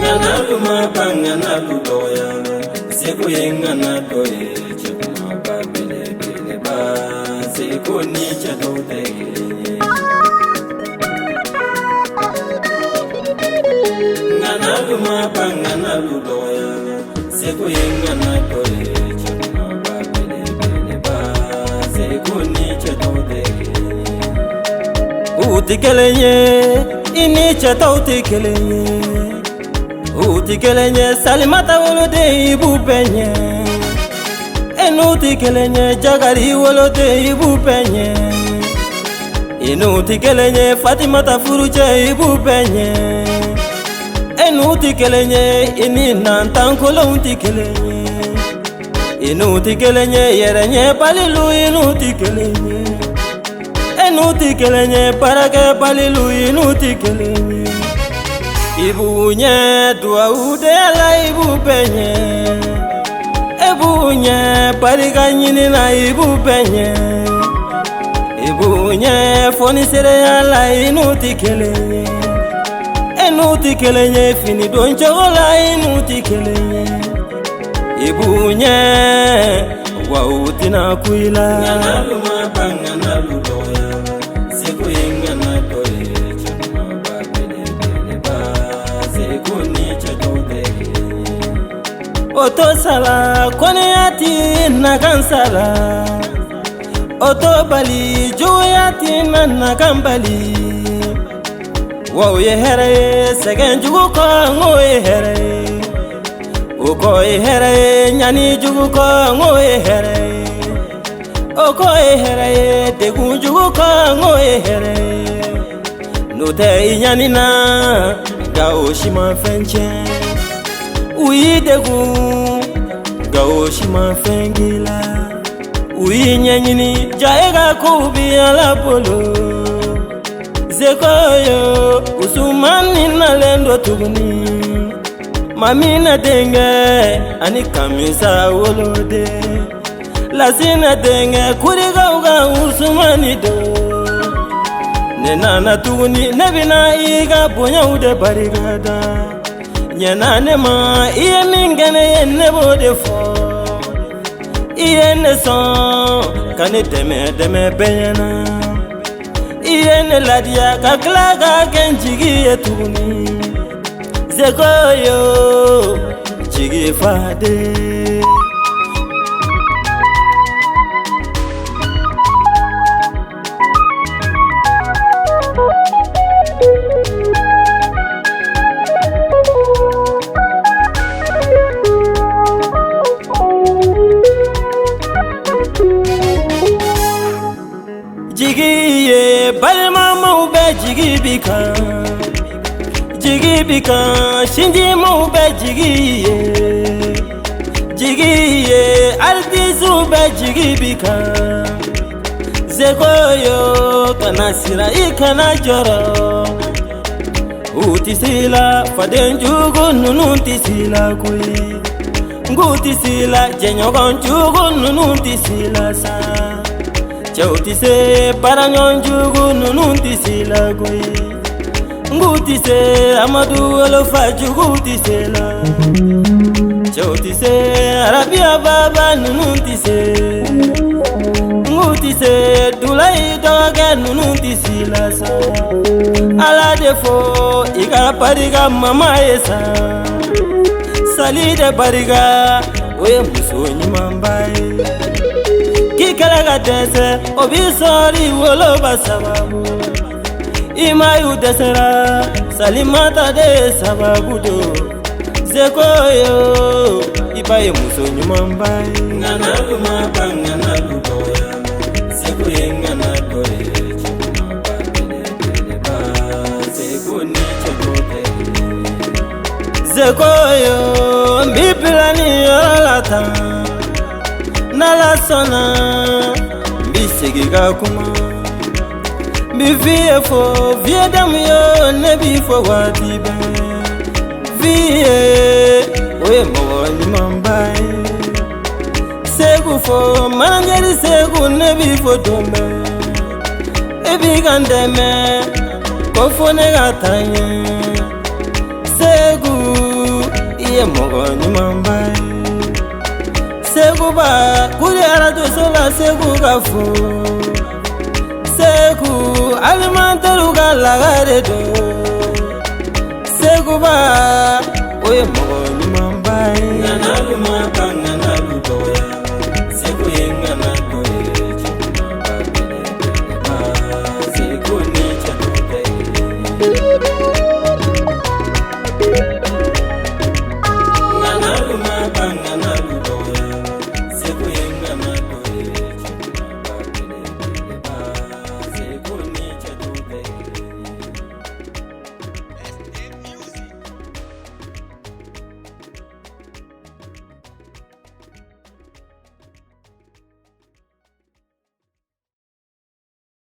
Ganaluma bangana ludoya, seko yengana doye, chekuma babele bele ba, seko ni chadote. Ganaluma bangana ludoya, seko yengana doye, chekuma babele bele ba, seko ni chadote. Utikelenye, ini chadote kelenye. Utikelenye salimata wolode ibu penye Enutikelenye jagari wolode ibu penye Enutikelenye Fatimata furuche ibu penye Enutikelenye ini nantankolo utikelenye Enutikelenye yerenye palilu enutikelenye Enutikelenye parake palilu enutikelenye Ibunye dua udela ibu penye Ibunye pariga nyini na ibu penye Ibunye foni sere ala inutikelenye Enutikelenye fini donche wala inutikelenye Ibunye wa utina kuila Nganaluma bangana ludoya Seko yengana doye Oto sala kone ati nagansala Oto bali joyati nagambali Wo ye here segen jugu ko ngo ye here Oko ye here nyani jugu ko ngo ye here Oko ye here degu jugu ko ngo ye here Note nyani na gao shima fenche Uyi degu gao shima fengila Uyi nyenyini jaega kubi ala polo Zekoyo usumani na lendo tuguni Mamina denge ani kamisa wolode Lasina denge kuriga uga usumani do Nenana tuguni nebina iga bonya ude barigada Nyana nema iye mingene ye nebo defo Iye ne son kani deme benyana Iye ne ladia kaklaga genjigi ye tuguni Zekoyo jigi fade Jigi ye balma maube jigi bika Jigi bika shinji maube jigi ye artizu be jigi bika Zekoyo kanasira ikana joro Utisila fadenjugu nununtisila kui Ngutisila jenyogon jugu nununtisila sa Chautise paranyonjugu nununtisila kui Ngutise amadu olofa jugutisela Chautise arabia baba nununtise Ngutise dulai doge nununtisila sa Ala defo ika pariga mama esa Salide pariga oye muso nyimambaye Kikalaga dese obisori wolo basababu Imayu desera salimata de sababu do Zekoyo ibaye muso nyumambaye Nganaluma bangana ludoya Zeko yengana doye Chukuma babele bele ba Zeko ni chadote Zekoyo mbipilani yoralata Nalasona mbisigiga kuma Bivie fo vie dam yo ne bi fo wati be Vie oye mo ni mambai Segu fo manangeri segu nebi fo dome ebi gandeme kofo ne gatanye Segu iye mogo nyumamba Segu ba kuri arajo sola Segu gafo Segu alimentaru galagare do Segu ba oye mogo